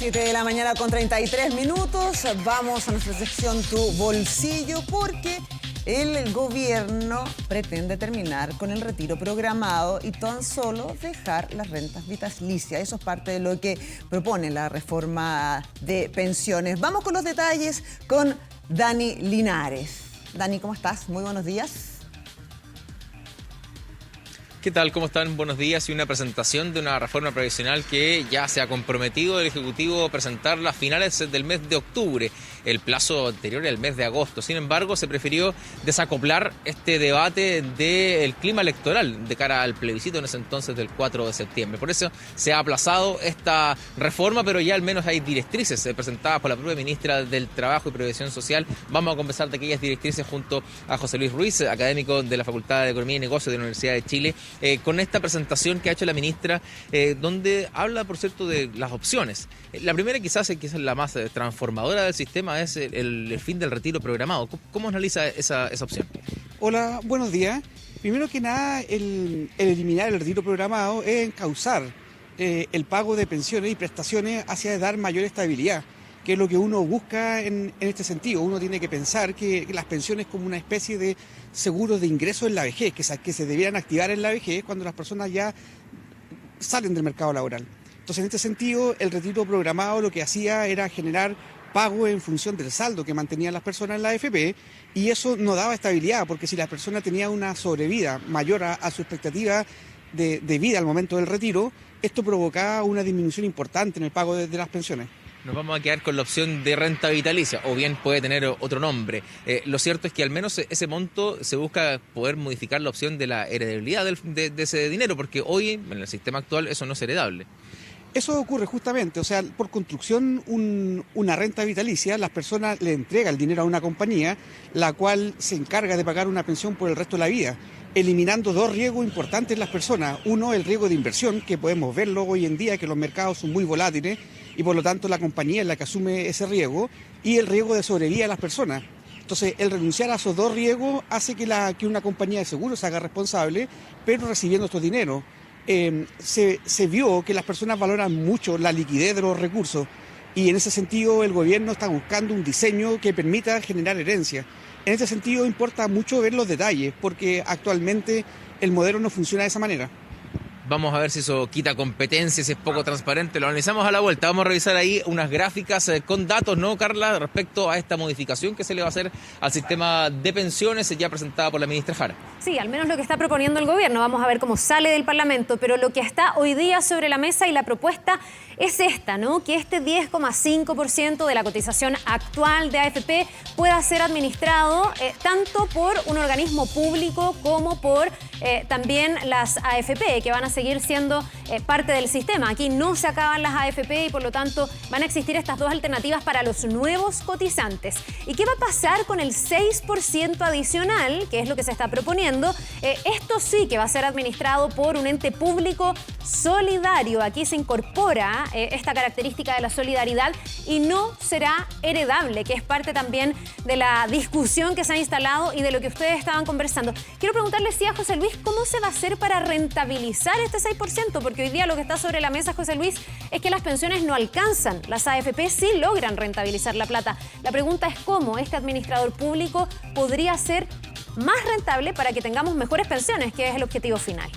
7 de la mañana con 33 minutos. Vamos a nuestra sección Tu Bolsillo porque el gobierno pretende terminar con el retiro programado y tan solo dejar las rentas vitalicias. Eso es parte de lo que propone la reforma de pensiones. Vamos con los detalles con Dani Linares. Dani, ¿cómo estás? Muy buenos días. ¿Qué tal? ¿Cómo están? Buenos días. Y una presentación de una reforma previsional que ya se ha comprometido el Ejecutivo a presentarla a finales del mes de octubre. El plazo anterior era el mes de agosto. Sin embargo, se prefirió desacoplar este debate del clima electoral de cara al plebiscito en ese entonces del 4 de septiembre. Por eso se ha aplazado esta reforma, pero ya al menos hay directrices presentadas por la propia ministra del Trabajo y Previsión Social. Vamos a conversar de aquellas directrices junto a José Luis Ruiz, académico de la Facultad de Economía y Negocios de la Universidad de Chile. Con esta presentación que ha hecho la ministra, donde habla, por cierto, de las opciones. La primera quizás es la más transformadora del sistema, es el fin del retiro programado. ¿Cómo analiza esa opción? Hola, buenos días. Primero que nada, el eliminar el retiro programado es encauzar el pago de pensiones y prestaciones hacia dar mayor estabilidad, que es lo que uno busca en este sentido. Uno tiene que pensar que las pensiones como una especie de seguros de ingreso en la vejez, que se debieran activar en la vejez cuando las personas ya salen del mercado laboral. Entonces, en este sentido, el retiro programado lo que hacía era generar pago en función del saldo que mantenían las personas en la AFP, y eso no daba estabilidad, porque si la persona tenía una sobrevida mayor a su expectativa de vida al momento del retiro, esto provocaba una disminución importante en el pago de las pensiones. Nos vamos a quedar con la opción de renta vitalicia, o bien puede tener otro nombre. Lo cierto es que al menos ese monto se busca poder modificar la opción de la heredabilidad de ese dinero, porque hoy, en el sistema actual, eso no es heredable. Eso ocurre justamente, o sea, por construcción una renta vitalicia, las personas le entregan el dinero a una compañía, la cual se encarga de pagar una pensión por el resto de la vida, eliminando dos riesgos importantes en las personas. Uno, el riesgo de inversión, que podemos verlo hoy en día, que los mercados son muy volátiles y por lo tanto la compañía es la que asume ese riesgo, y el riesgo de sobrevida de las personas. Entonces, el renunciar a esos dos riesgos hace que una compañía de seguros se haga responsable, pero recibiendo estos dineros. Se vio que las personas valoran mucho la liquidez de los recursos, y en ese sentido el gobierno está buscando un diseño que permita generar herencia. En este sentido importa mucho ver los detalles, porque actualmente el modelo no funciona de esa manera. Vamos a ver si eso quita competencia, si es poco transparente. Lo analizamos a la vuelta. Vamos a revisar ahí unas gráficas con datos, ¿no, Carla?, respecto a esta modificación que se le va a hacer al sistema de pensiones ya presentada por la ministra Jara. Sí, al menos lo que está proponiendo el gobierno. Vamos a ver cómo sale del Parlamento, pero lo que está hoy día sobre la mesa y la propuesta es esta, ¿no? Que este 10,5% de la cotización actual de AFP pueda ser administrado tanto por un organismo público como por también las AFP, que van a seguir siendo parte del sistema. Aquí no se acaban las AFP y por lo tanto van a existir estas dos alternativas para los nuevos cotizantes. ¿Y qué va a pasar con el 6% adicional, que es lo que se está proponiendo? Esto sí que va a ser administrado por un ente público solidario. Aquí se incorpora esta característica de la solidaridad y no será heredable, que es parte también de la discusión que se ha instalado y de lo que ustedes estaban conversando. Quiero preguntarle sí a José Luis, ¿cómo se va a hacer para rentabilizar este 6%? Porque hoy día lo que está sobre la mesa, José Luis, es que las pensiones no alcanzan. Las AFP sí logran rentabilizar la plata. La pregunta es cómo este administrador público podría ser más rentable para que tengamos mejores pensiones, que es el objetivo final.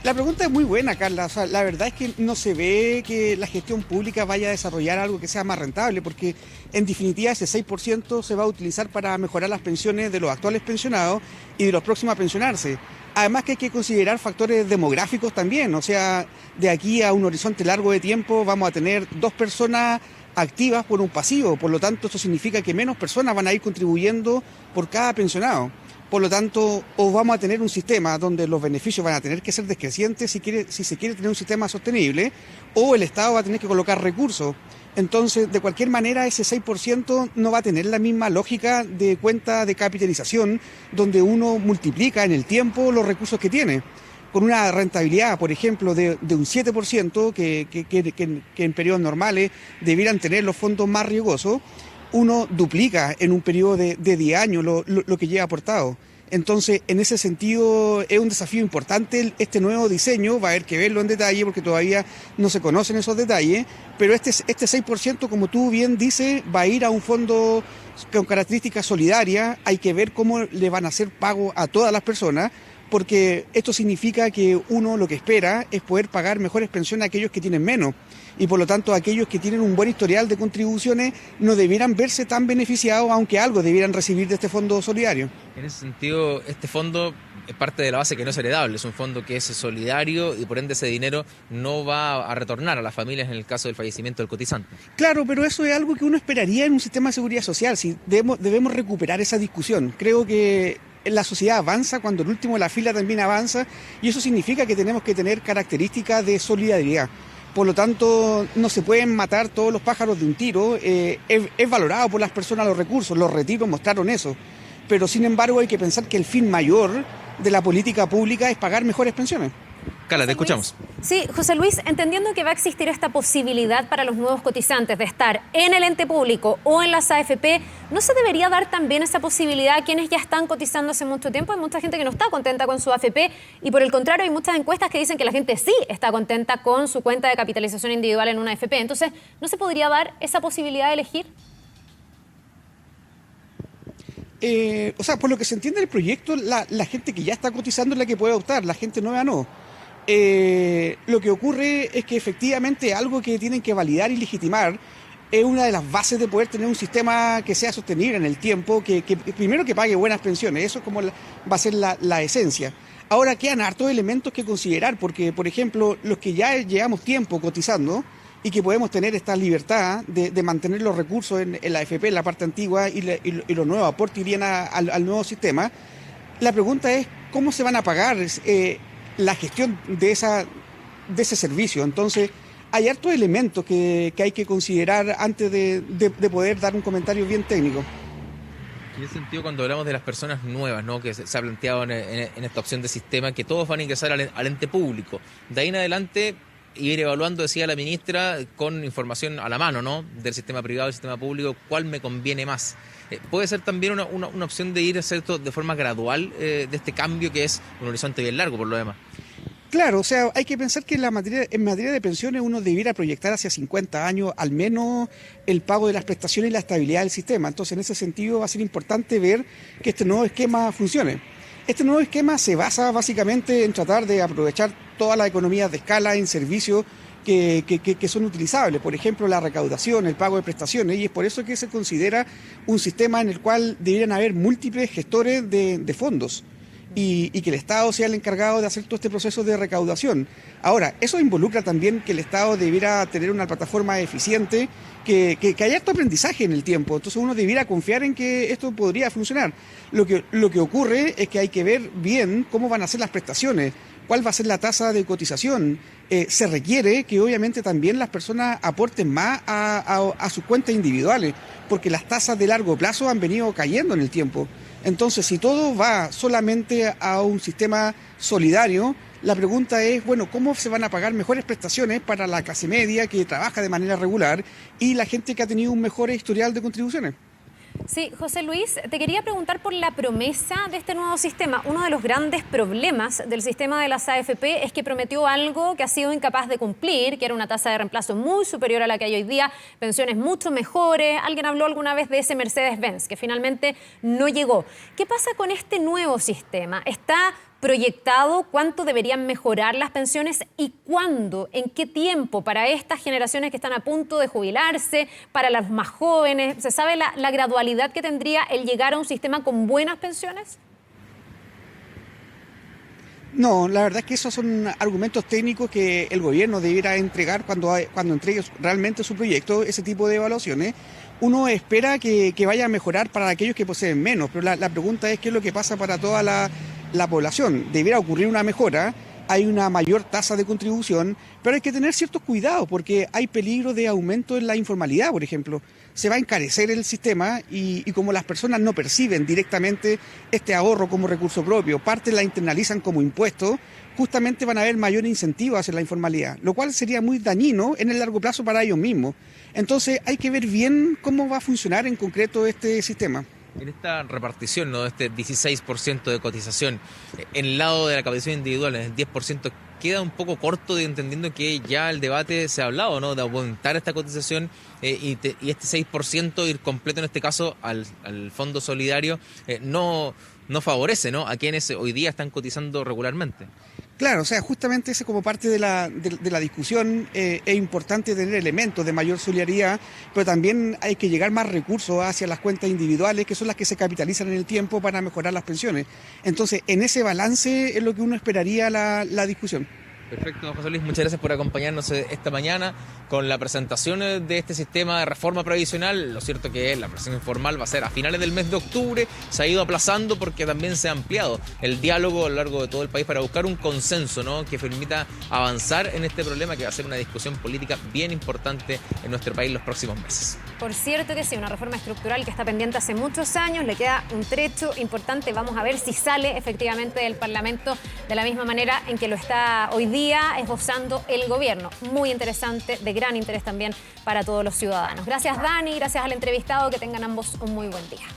La pregunta es muy buena, Carla. O sea, la verdad es que no se ve que la gestión pública vaya a desarrollar algo que sea más rentable, porque en definitiva ese 6% se va a utilizar para mejorar las pensiones de los actuales pensionados y de los próximos a pensionarse. Además que hay que considerar factores demográficos también, o sea, de aquí a un horizonte largo de tiempo vamos a tener 2 personas activas por un pasivo, por lo tanto esto significa que menos personas van a ir contribuyendo por cada pensionado. Por lo tanto, o vamos a tener un sistema donde los beneficios van a tener que ser decrecientes si se quiere tener un sistema sostenible, o el Estado va a tener que colocar recursos. Entonces, de cualquier manera, ese 6% no va a tener la misma lógica de cuenta de capitalización, donde uno multiplica en el tiempo los recursos que tiene. Con una rentabilidad, por ejemplo, de un 7%, que en periodos normales debieran tener los fondos más riesgosos, uno duplica en un periodo de 10 años lo que lleva aportado. Entonces, en ese sentido, es un desafío importante este nuevo diseño. Va a haber que verlo en detalle porque todavía no se conocen esos detalles, pero este 6%, como tú bien dices, va a ir a un fondo con características solidarias. Hay que ver cómo le van a hacer pago a todas las personas, porque esto significa que uno lo que espera es poder pagar mejores pensiones a aquellos que tienen menos, y por lo tanto aquellos que tienen un buen historial de contribuciones no debieran verse tan beneficiados, aunque algo debieran recibir de este fondo solidario. En ese sentido, este fondo es parte de la base que no es heredable, es un fondo que es solidario y por ende ese dinero no va a retornar a las familias en el caso del fallecimiento del cotizante. Claro, pero eso es algo que uno esperaría en un sistema de seguridad social. Si debemos recuperar esa discusión. Creo que la sociedad avanza cuando el último de la fila también avanza, y eso significa que tenemos que tener características de solidaridad. Por lo tanto, no se pueden matar todos los pájaros de un tiro. Es valorado por las personas los recursos, los retiros mostraron eso. Pero sin embargo hay que pensar que el fin mayor de la política pública es pagar mejores pensiones. Carla, te escuchamos. Sí, José Luis, entendiendo que va a existir esta posibilidad para los nuevos cotizantes de estar en el ente público o en las AFP, ¿no se debería dar también esa posibilidad a quienes ya están cotizando hace mucho tiempo? Hay mucha gente que no está contenta con su AFP y por el contrario hay muchas encuestas que dicen que la gente sí está contenta con su cuenta de capitalización individual en una AFP. Entonces, ¿no se podría dar esa posibilidad de elegir? Por lo que se entiende del proyecto, la gente que ya está cotizando es la que puede optar, la gente nueva no. Lo que ocurre es que efectivamente algo que tienen que validar y legitimar es una de las bases de poder tener un sistema que sea sostenible en el tiempo, que primero que pague buenas pensiones, eso es como va a ser la esencia. Ahora quedan hartos elementos que considerar, porque por ejemplo los que ya llevamos tiempo cotizando y que podemos tener esta libertad de mantener los recursos en la AFP, en la parte antigua, y los nuevos aportes irían al nuevo sistema. La pregunta es cómo se van a pagar la gestión de ese servicio. Entonces, hay hartos elementos que hay que considerar antes de poder dar un comentario bien técnico. En ese sentido, cuando hablamos de las personas nuevas, ¿no?, que se ha planteado en esta opción de sistema, que todos van a ingresar al ente público. De ahí en adelante, ir evaluando, decía la ministra, con información a la mano, ¿no?, del sistema privado y del sistema público, cuál me conviene más. Puede ser también una opción de ir a hacer esto de forma gradual, de este cambio que es un horizonte bien largo por lo demás. Claro, o sea, hay que pensar que en materia de pensiones uno debiera proyectar hacia 50 años al menos el pago de las prestaciones y la estabilidad del sistema. Entonces, en ese sentido va a ser importante ver que este nuevo esquema funcione. Este nuevo esquema se basa básicamente en tratar de aprovechar todas las economías de escala en servicios que son utilizables, por ejemplo la recaudación, el pago de prestaciones, y es por eso que se considera un sistema en el cual deberían haber múltiples gestores de fondos y que el Estado sea el encargado de hacer todo este proceso de recaudación. Ahora, eso involucra también que el Estado debiera tener una plataforma eficiente, que haya harto aprendizaje en el tiempo, entonces uno debiera confiar en que esto podría funcionar. Lo que ocurre es que hay que ver bien cómo van a ser las prestaciones, cuál va a ser la tasa de cotización. Se requiere que obviamente también las personas aporten más a sus cuentas individuales, porque las tasas de largo plazo han venido cayendo en el tiempo. Entonces, si todo va solamente a un sistema solidario, la pregunta es, bueno, ¿cómo se van a pagar mejores prestaciones para la clase media que trabaja de manera regular y la gente que ha tenido un mejor historial de contribuciones? Sí, José Luis, te quería preguntar por la promesa de este nuevo sistema. Uno de los grandes problemas del sistema de las AFP es que prometió algo que ha sido incapaz de cumplir, que era una tasa de reemplazo muy superior a la que hay hoy día, pensiones mucho mejores. Alguien habló alguna vez de ese Mercedes-Benz, que finalmente no llegó. ¿Qué pasa con este nuevo sistema? ¿Está proyectado cuánto deberían mejorar las pensiones y cuándo, en qué tiempo para estas generaciones que están a punto de jubilarse, para los más jóvenes? ¿Se sabe la gradualidad que tendría el llegar a un sistema con buenas pensiones? No, la verdad es que esos son argumentos técnicos que el gobierno debiera entregar cuando entregue realmente su proyecto, ese tipo de evaluaciones. Uno espera que vaya a mejorar para aquellos que poseen menos, pero la pregunta es qué es lo que pasa para toda la población. Debiera ocurrir una mejora, hay una mayor tasa de contribución, pero hay que tener ciertos cuidados porque hay peligro de aumento en la informalidad, por ejemplo. Se va a encarecer el sistema y como las personas no perciben directamente este ahorro como recurso propio, parte la internalizan como impuesto, justamente van a haber mayor incentivo hacia la informalidad, lo cual sería muy dañino en el largo plazo para ellos mismos. Entonces hay que ver bien cómo va a funcionar en concreto este sistema. En esta repartición, ¿no?, de este 16% de cotización, en el lado de la capitalización individual, en el 10%, queda un poco corto de entendiendo que ya el debate se ha hablado, ¿no?, de aumentar esta cotización y este 6% ir completo en este caso al Fondo Solidario no favorece, ¿no?, a quienes hoy día están cotizando regularmente. Claro, o sea, justamente ese como parte de la discusión es importante tener elementos de mayor solidaridad, pero también hay que llegar más recursos hacia las cuentas individuales, que son las que se capitalizan en el tiempo para mejorar las pensiones. Entonces, en ese balance es lo que uno esperaría la discusión. Perfecto, José Luis, muchas gracias por acompañarnos esta mañana con la presentación de este sistema de reforma previsional. Lo cierto que la presentación formal va a ser a finales del mes de octubre, se ha ido aplazando porque también se ha ampliado el diálogo a lo largo de todo el país para buscar un consenso, ¿no?, que permita avanzar en este problema que va a ser una discusión política bien importante en nuestro país los próximos meses. Por cierto que sí, una reforma estructural que está pendiente hace muchos años, le queda un trecho importante, vamos a ver si sale efectivamente del Parlamento de la misma manera en que lo está hoy día esbozando el gobierno. Muy interesante, de gran interés también para todos los ciudadanos. Gracias, Dani, gracias al entrevistado, que tengan ambos un muy buen día.